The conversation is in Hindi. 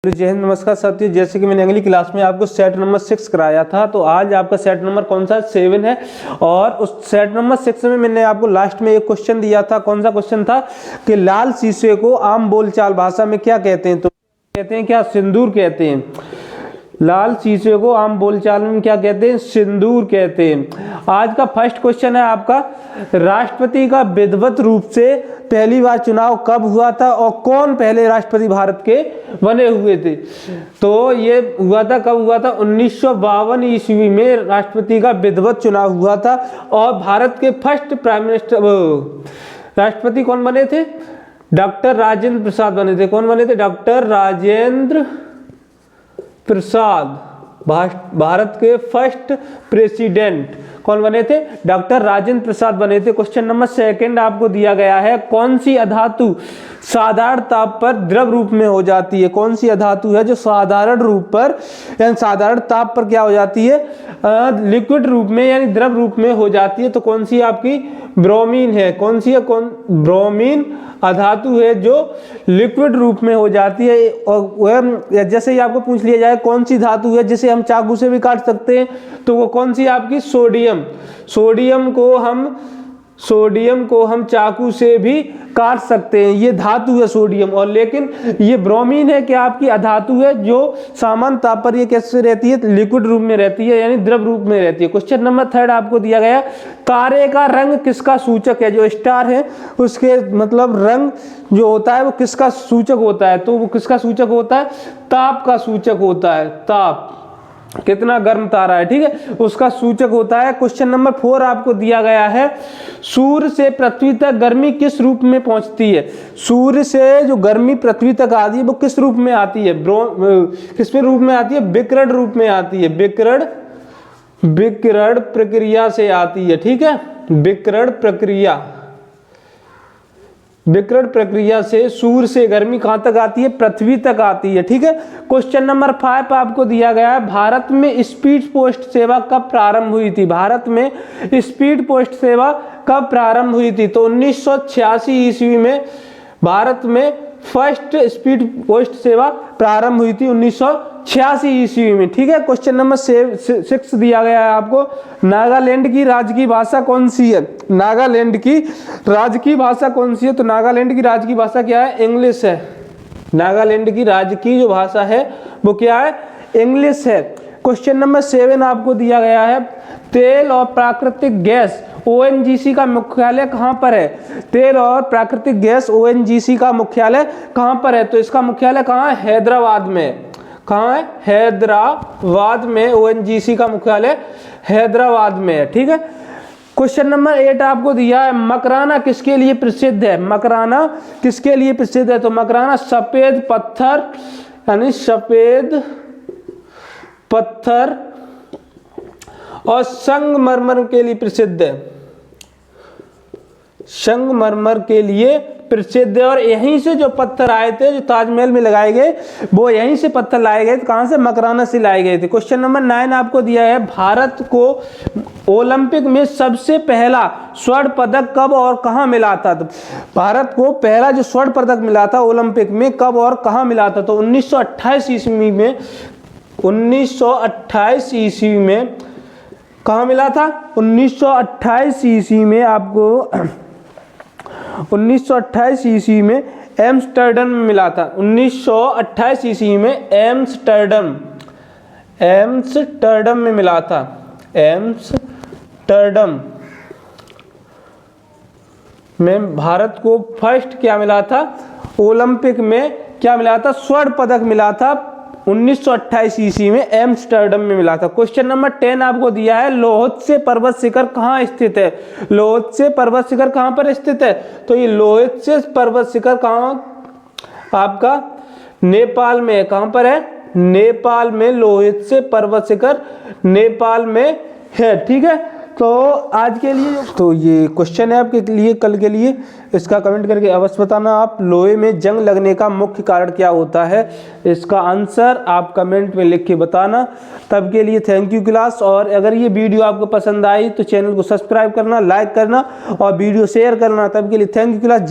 जय हिंद, नमस्कार साथियों। जैसे कि मैंने अगली क्लास में आपको सेट नंबर 6 कराया था, तो आज आपका सेट नंबर कौन सा 7 है। और उस सेट नंबर 6 में मैंने आपको लास्ट में एक क्वेश्चन दिया था। कौन सा क्वेश्चन था कि लाल शीशे को आम बोलचाल भाषा में क्या कहते हैं। तो कहते हैं क्या, सिंदूर कहते हैं। लाल शीशे को आम बोलचाल में क्या कहते हैं, सिंदूर कहते हैं। आज का फर्स्ट क्वेश्चन है आपका, राष्ट्रपति का विधिवत रूप से पहली बार चुनाव कब हुआ था और कौन पहले राष्ट्रपति भारत के बने हुए थे। तो ये हुआ था, कब हुआ था, 1952 ईस्वी में राष्ट्रपति का विधिवत चुनाव हुआ था। और भारत के फर्स्ट प्राइम मिनिस्टर राष्ट्रपति कौन बने थे, डॉक्टर राजेंद्र प्रसाद बने थे। कौन बने थे, डॉक्टर राजेंद्र प्रसाद। भारत के फर्स्ट प्रेसिडेंट कौन बने थे, डॉक्टर राजेंद्र प्रसाद बने थे। क्वेश्चन नंबर 2 आपको दिया गया है, कौन सी अधातु साधारण ताप पर द्रव रूप में हो जाती है। कौन सी अधातु है जो साधारण रूप पर यानी साधारण ताप पर क्या हो जाती है, लिक्विड रूप में यानी द्रव रूप में हो जाती है। तो कौन सी आपकी ब्रोमीन है। कौन सी है, ब्रोमीन अधातु है जो लिक्विड रूप में हो जाती है। और वह जैसे ही आपको पूछ लिया जाए कौन सी धातु है जिसे हम चाकू से भी काट सकते हैं, तो वो कौन सी आपकी, सोडियम। सोडियम को हम चाकू से भी काट सकते हैं, ये धातु है सोडियम। और लेकिन ये ब्रोमीन है कि आपकी अधातु है जो सामान्य ताप पर ये कैसे रहती है, लिक्विड रूप में रहती है यानी द्रव रूप में रहती है। क्वेश्चन नंबर 3 आपको दिया गया, तारे का रंग किसका सूचक है। जो स्टार है उसके मतलब रंग जो होता है वो किसका सूचक होता है। तो वो किसका सूचक होता है, ताप का सूचक होता है। ताप, कितना गर्म तारा है, ठीक है, उसका सूचक होता है। क्वेश्चन नंबर 4 आपको दिया गया है, सूर्य से पृथ्वी तक गर्मी किस रूप में पहुंचती है। सूर्य से जो गर्मी पृथ्वी तक आती है वो किस रूप में आती है, किस रूप में आती है, विकिरण रूप में आती है। विकिरण प्रक्रिया से आती है, ठीक है, विकिरण प्रक्रिया से सूर्य से गर्मी कहां तक आती है, पृथ्वी तक आती है, ठीक है। क्वेश्चन नंबर 5 आपको दिया गया है, भारत में स्पीड पोस्ट सेवा कब प्रारंभ हुई थी। भारत में स्पीड पोस्ट सेवा कब प्रारंभ हुई थी। तो 1986 ईस्वी में भारत में फर्स्ट स्पीड पोस्ट सेवा प्रारंभ हुई थी, 1986 ईस्वी में, ठीक है। क्वेश्चन नंबर 6 दिया गया है आपको, नागालैंड की राजकीय भाषा कौन सी है। नागालैंड की राजकीय भाषा कौन सी है। तो नागालैंड की राजकीय भाषा क्या है, इंग्लिश है। नागालैंड की राजकीय जो भाषा है वो क्या है, इंग्लिश है। क्वेश्चन नंबर 7 आपको दिया गया है, तेल और प्राकृतिक गैस ONGC का मुख्यालय कहां पर है। तेल और प्राकृतिक गैस ONGC का मुख्यालय कहां पर है। तो इसका मुख्यालय कहां है, हैदराबाद में। कहां है, हैदराबाद में। ONGC का मुख्यालय हैदराबाद में है, ठीक है। क्वेश्चन नंबर 8 आपको दिया है, मकराना किसके लिए प्रसिद्ध है। मकराना किसके लिए प्रसिद्ध है। तो मकराना सफेद पत्थर यानी सफेद पत्थर और संगमरमर के लिए प्रसिद्ध है। संगमरमर के लिए प्रसिद्ध है। और यहीं से जो पत्थर आए थे, जो ताजमहल में लगाए गए, वो यहीं से पत्थर लाए गए थे। कहां से, मकराना से लाए गए थे। क्वेश्चन नंबर 9 आपको दिया है, भारत को ओलंपिक में सबसे पहला स्वर्ण पदक कब और कहां मिला था। तो भारत को पहला जो स्वर्ण पदक मिला था ओलंपिक में कब और कहां मिला था। तो 1928 ईस्वी में। 1928 ईस्वी में कहां मिला था, 1928 ईस्वी में आपको 1928 ईस्वी में एम्स्टर्डम में मिला था। 1928 ईस्वी में एम्स्टर्डम में मिला था। एम्स्टर्डम में भारत को फर्स्ट क्या मिला था, ओलंपिक में क्या मिला था, स्वर्ण पदक मिला था। 1928 ईस्वी में एम्स्टर्डम में मिला था। क्वेश्चन नंबर 10 आपको दिया है, लोहत्से पर्वत शिखर कहाँ स्थित है। लोहत्से पर्वत शिखर कहाँ पर स्थित है। तो ये लोहत्से पर्वत शिखर कहाँ आपका, नेपाल में है। कहाँ पर है, नेपाल में। लोहत्से पर्वत शिखर नेपाल में है, ठीक है। तो आज के लिए तो ये क्वेश्चन है आपके लिए, कल के लिए। इसका कमेंट करके अवश्य बताना, आप लोहे में जंग लगने का मुख्य कारण क्या होता है। इसका आंसर आप कमेंट में लिख के बताना। तब के लिए थैंक यू क्लास। और अगर ये वीडियो आपको पसंद आई तो चैनल को सब्सक्राइब करना, लाइक करना और वीडियो शेयर करना। तब के लिए थैंक यू क्लास।